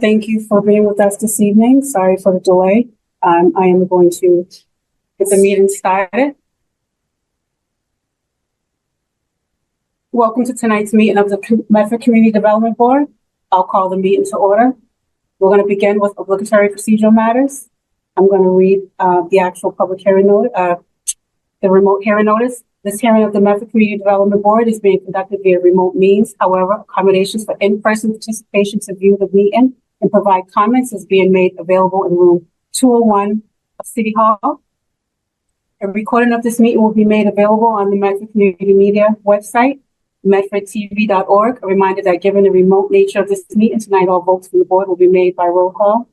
Thank you for being with us this evening. Sorry for the delay. I am going to get the meeting started. Welcome to tonight's meeting of the Medford Community Development Board. I'll call the meeting to order. We're going to begin with obligatory procedural matters. I'm going to read the actual public hearing notice, the remote hearing notice. This hearing of the Medford Community Development Board is being conducted via remote means. However, accommodations for in-person participation to view the meeting and provide comments is being made available in room 201 of City Hall. A recording of this meeting will be made available on the Medford Community Media website, medfordtv.org. A reminder that given the remote nature of this meeting tonight, all votes from the board will be made by roll call.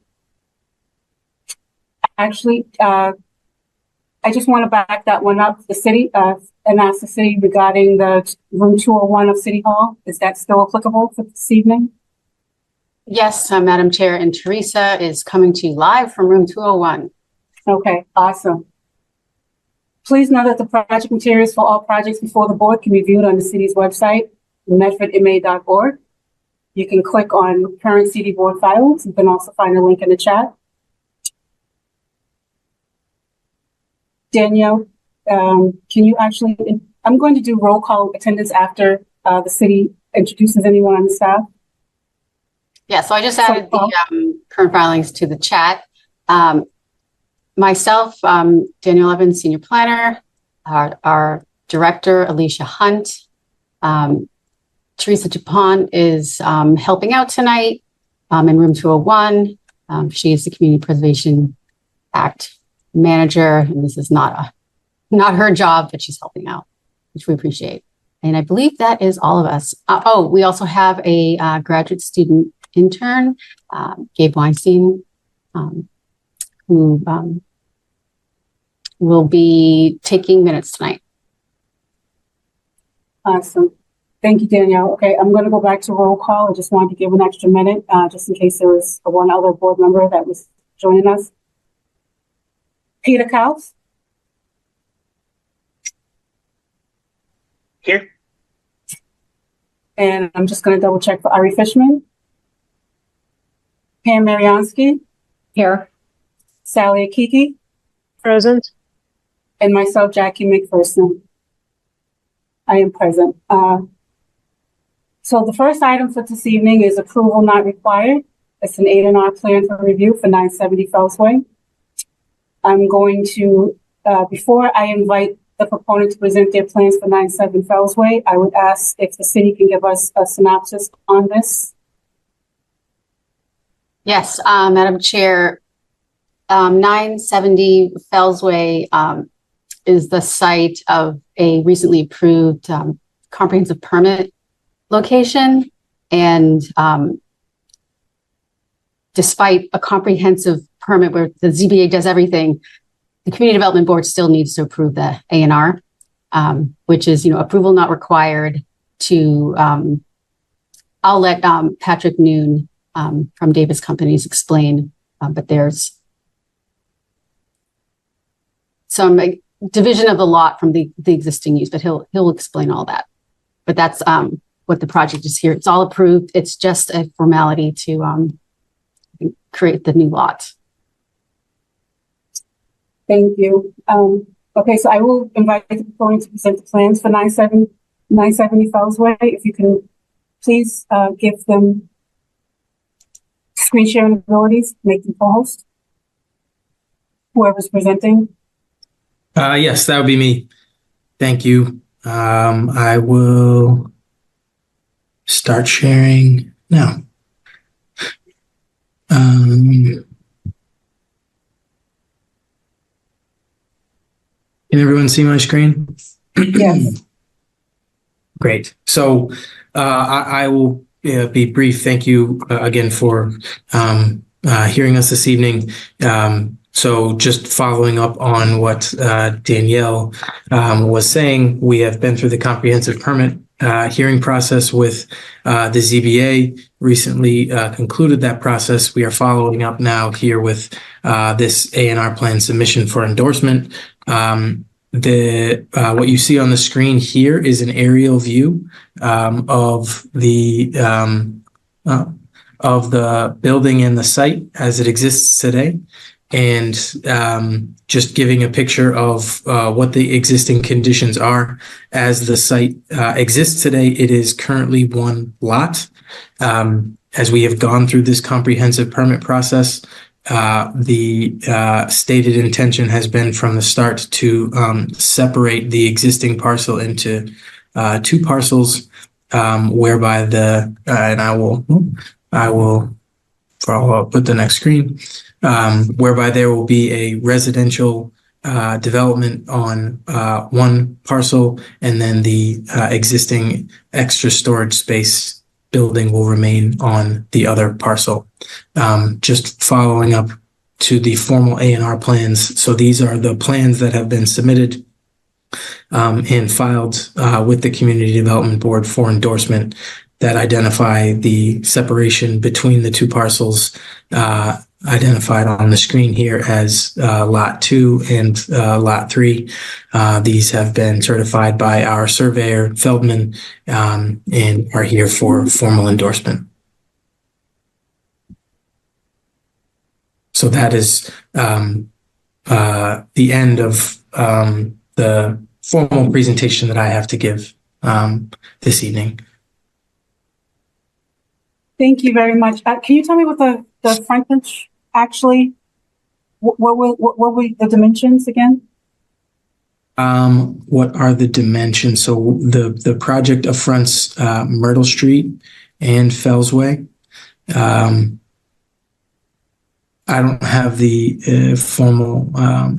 Actually, I just want to back that one up. The city and ask the city regarding the room 201 of City Hall. Is that still applicable for this evening? Yes, Madam Chair, and Teresa is coming to you live from room 201. Okay, awesome. Please know that the project materials for all projects before the board can be viewed on the city's website, medfordma.org. You can click on current city board filings. You can also find a link in the chat. Danielle, can you actually, I'm going to do roll call attendance after the city introduces anyone on the staff. Yeah, so I just added the current filings to the chat. Myself, Danielle Evans, Senior Planner, our Director, Alicia Hunt, Teresa Dupont is helping out tonight in room 201. She is the Community Preservation Act Manager, and this is not her job, but she's helping out, which we appreciate. And I believe that is all of us. We also have a graduate student intern, Gabe Weinstein, who will be taking minutes tonight. Awesome. Thank you, Danielle. Okay, I'm going to go back to roll call. I just wanted to give an extra minute, just in case there was one other board member that was joining us. Peter Kaus. Here. And I'm just going to double check for Ari Fishman. Pam Mariansky. Here. Sally Akiki. Present. And myself, Jackie McPherson. I am present. So the first item for this evening is approval not required. It's an A&R plan for review for 970 Fells Way. I'm going to, before I invite the proponent to present their plans for 970 Fells Way, I would ask if the city can give us a synopsis on this. Yes, Madam Chair, 970 Fells Way is the site of a recently approved comprehensive permit location. And despite a comprehensive permit where the ZBA does everything, the Community Development Board still needs to approve the A&R, which is, approval not required to, I'll let Patrick Noon from Davis Companies explain, but there's some division of the lot from the existing use, but he'll explain all that. But that's what the project is here. It's all approved. It's just a formality to create the new lot. Thank you. Okay, so I will invite the proponent to present the plans for 970 Fells Way. If you can please give them screen sharing abilities, make them co-host. Whoever's presenting. Yes, that would be me. Thank you. I will start sharing now. Can everyone see my screen? Yes. Great. So I will be brief. Thank you again for hearing us this evening. So just following up on what Danielle was saying, we have been through the comprehensive permit hearing process with the ZBA, recently concluded that process. We are following up now here with this A&R plan submission for endorsement. What you see on the screen here is an aerial view of the of the building and the site as it exists today, and just giving a picture of what the existing conditions are as the site exists today. It is currently one lot. As we have gone through this comprehensive permit process, the stated intention has been from the start to separate the existing parcel into two parcels, whereby and I will follow up with the next screen, whereby there will be a residential development on one parcel, and then the existing extra storage space building will remain on the other parcel. Just following up to the formal A&R plans. So these are the plans that have been submitted and filed with the Community Development Board for endorsement that identify the separation between the two parcels identified on the screen here as Lot 2 and Lot 3. These have been certified by our surveyor, Feldman, and are here for formal endorsement. So that is the end of the formal presentation that I have to give this evening. Thank you very much. Can you tell me what the frontage actually, what were the dimensions again? What are the dimensions? So the project affronts Myrtle Street and Fellsway. I don't have the formal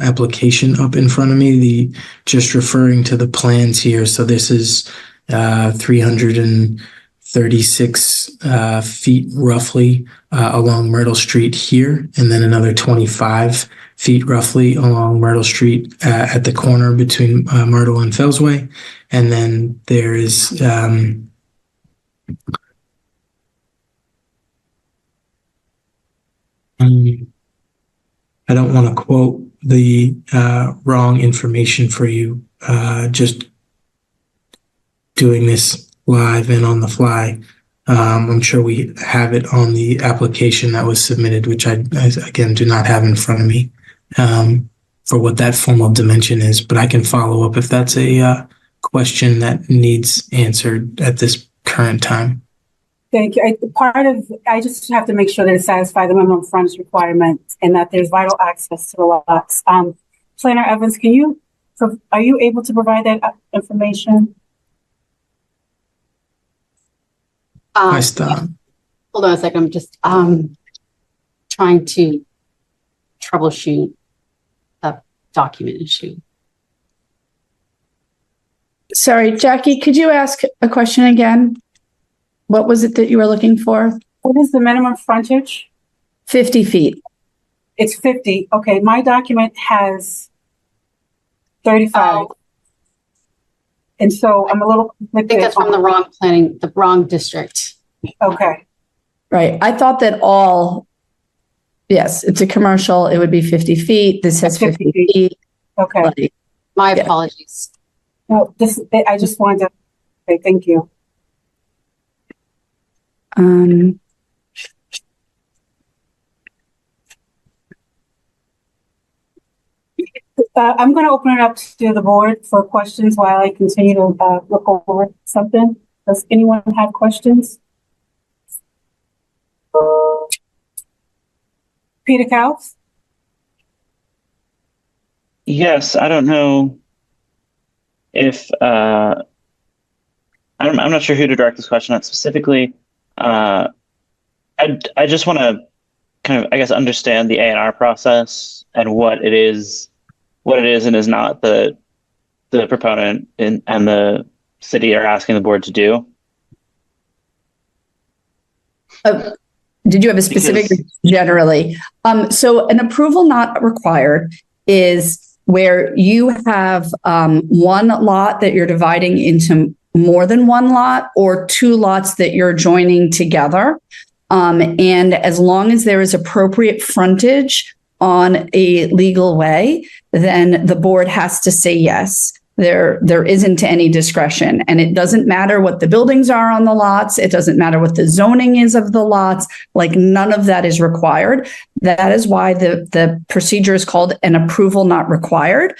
application up in front of me. Just referring to the plans here. So this is 336 feet roughly along Myrtle Street here, and then another 25 feet roughly along Myrtle Street at the corner between Myrtle and Fellsway. And then there is I don't want to quote the wrong information for you, just doing this live and on the fly. I'm sure we have it on the application that was submitted, which I again do not have in front of me for what that formal dimension is, but I can follow up if that's a question that needs answered at this current time. Thank you. I just have to make sure that it satisfies the minimum frontage requirements and that there's vital access to the lots. Planner Evans, are you able to provide that information? I stop. Hold on a second. I'm just trying to troubleshoot a document issue. Sorry, Jackie, could you ask a question again? What was it that you were looking for? What is the minimum frontage? 50 feet. It's 50. Okay, my document has 35. Oh. And so I'm a little I think that's from the wrong district. Okay. Right. I thought that yes, it's a commercial. It would be 50 feet. This has 50 feet. Okay. My apologies. No, I just wanted to say thank you. I'm going to open it up to the board for questions while I continue to look over something. Does anyone have questions? Peter Kaus? Yes, I don't know if I'm not sure who to direct this question at specifically. I just want to kind of, I guess, understand the A&R process and what it is and is not the proponent and the city are asking the board to do. Did you have a specific generally? So an approval not required is where you have one lot that you're dividing into more than one lot or two lots that you're joining together. And as long as there is appropriate frontage on a legal way, then the board has to say yes. there isn't any discretion, and it doesn't matter what the buildings are on the lots. It doesn't matter what the zoning is of the lots. Like, none of that is required. That is why the procedure is called an approval not required.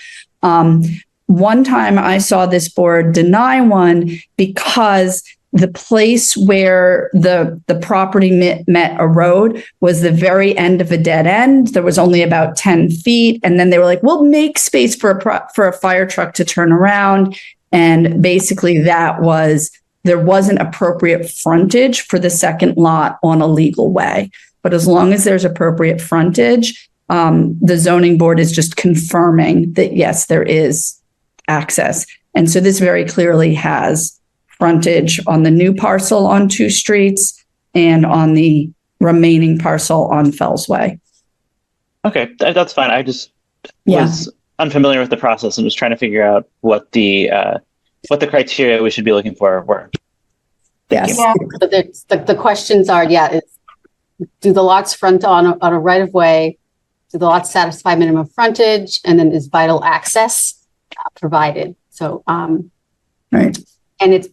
One time I saw this board deny one because the place where the property met a road was the very end of a dead end. There was only about 10 feet. And then they were like, we'll make space for a fire truck to turn around. And basically there wasn't appropriate frontage for the second lot on a legal way. But as long as there's appropriate frontage, the zoning board is just confirming that, yes, there is access. And so this very clearly has frontage on the new parcel on 2 streets and on the remaining parcel on Fells Way. Okay, that's fine. I just was unfamiliar with the process and was trying to figure out what the criteria we should be looking for were. Yes. Yeah. So the questions are, do the lots front on a right of way? Do the lots satisfy minimum frontage? And then is vital access provided? So, Right. and it's,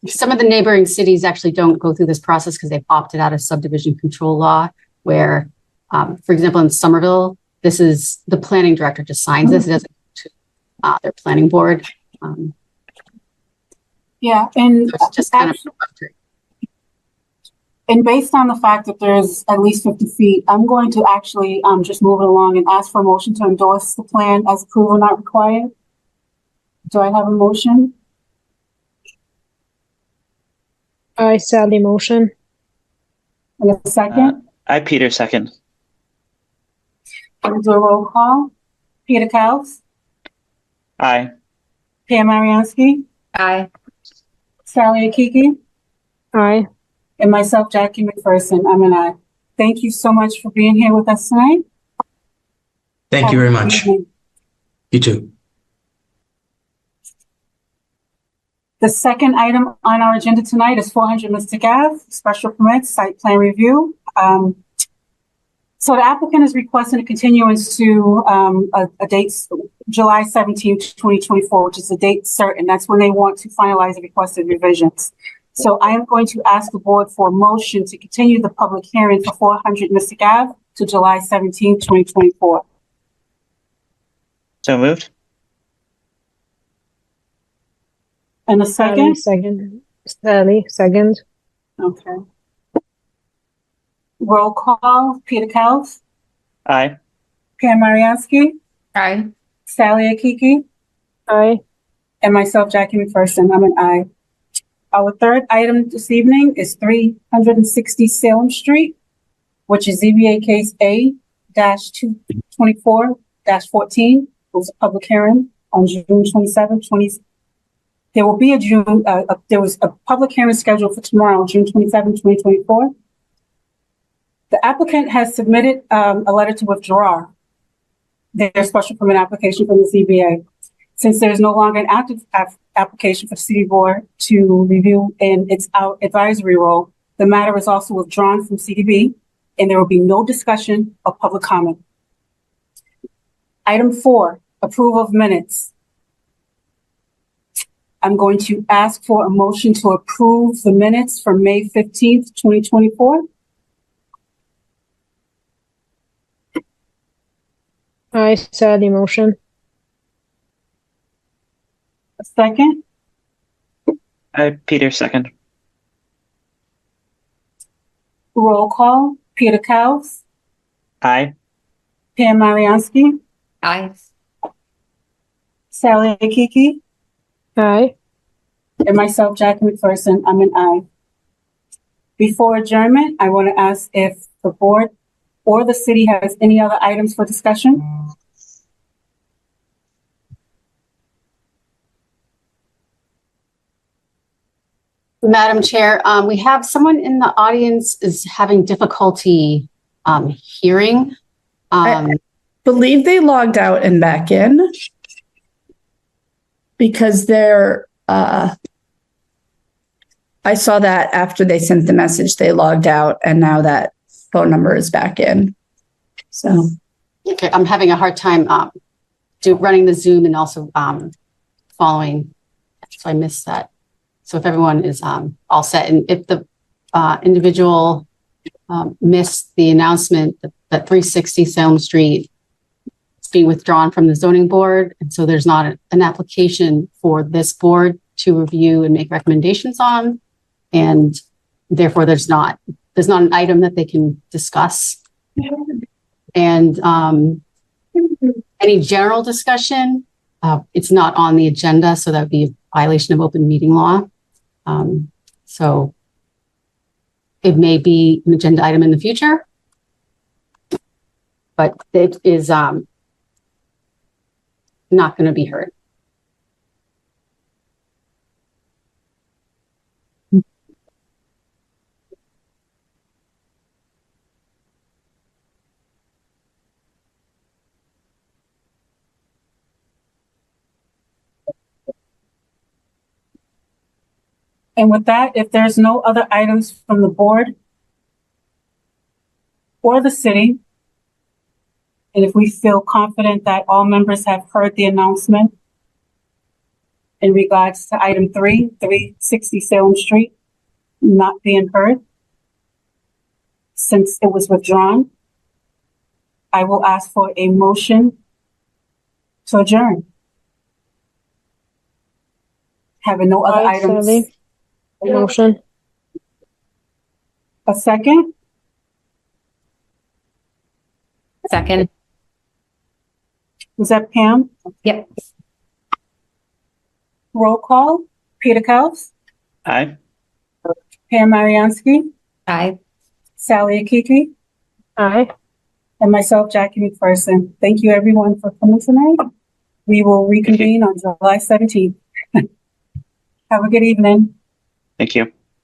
some of the neighboring cities actually don't go through this process because they've opted out of subdivision control law, where, for example, in Somerville, this is the planning director just signs this. It doesn't go to their planning board. Yeah, and So it's just kind of, and based on the fact that there's at least 50 feet, I'm going to actually just move it along and ask for a motion to endorse the plan as approval not required. Do I have a motion? I Sally motion. And a second? I Peter second. We'll do a roll call. Peter Kaus, Aye. Pam Mariansky, Aye. Sally Akiki, Aye. and myself, Jackie McPherson. I'm an aye. Thank you so much for being here with us tonight. Thank you very Have a good much. evening. You too. The second item on our agenda tonight is 400 Mystic Ave, special permit, site plan review. So the applicant is requesting a continuance to a date, July 17th, 2024, which is a date certain. That's when they want to finalize the requested revisions. So I am going to ask the board for a motion to continue the public hearing for 400 Mystic Ave to July 17th, 2024. So moved. And a Sally second? second. Sally second. Okay. Roll call, Peter Kaus, Aye. Pam Mariansky, Aye. Sally Akiki, Aye. and myself, Jackie McPherson. I'm an aye. Our third item this evening is 360 Salem Street, which is ZBA case A-224-14. It was a public hearing on June 27, 20. There will be there was a public hearing scheduled for tomorrow, June 27, 2024. The applicant has submitted a letter to withdraw their special permit application from the ZBA. Since there is no longer an active application for the city board to review in its advisory role, the matter is also withdrawn from CDB, and there will be no discussion or public comment. Item 4, approval of minutes. I'm going to ask for a motion to approve the minutes for May 15th, 2024. I Sally motion. A second? I Peter second. Roll call, Peter Kaus, Aye. Pam Mariansky, Aye. Sally Akiki, Aye. and myself, Jackie McPherson. I'm an aye. Before adjournment, I want to ask if the board or the city has any other items for discussion. Madam Chair, we have someone in the audience is having difficulty hearing. Believe they logged out and back in because I saw that after they sent the message, they logged out and now that phone number is back in. So, Okay, I'm having a hard time running the Zoom and also following. So I missed that. So if everyone is all set, and if the individual missed the announcement that 360 Salem Street is being withdrawn from the zoning board, and so there's not an application for this board to review and make recommendations on, and therefore there's not an item that they can discuss. And any general discussion, it's not on the agenda, so that would be a violation of open meeting law. So it may be an agenda item in the future, but it is not going to be heard. And with that, if there's no other items from the board or the city, and if we feel confident that all members have heard the announcement in regards to item 360 Salem Street not being heard, since it was withdrawn, I will ask for a motion to adjourn. Having no other Aye, items. Sally. Motion. A second? Second. Was that Pam? Yep. Roll call. Peter Kels, Aye. Pam Mariansky, Aye. Sally Akiki, Aye. and myself, Jackie McPherson. Thank you, everyone, for coming tonight. We will reconvene on July 17th. Have a good evening. Thank you.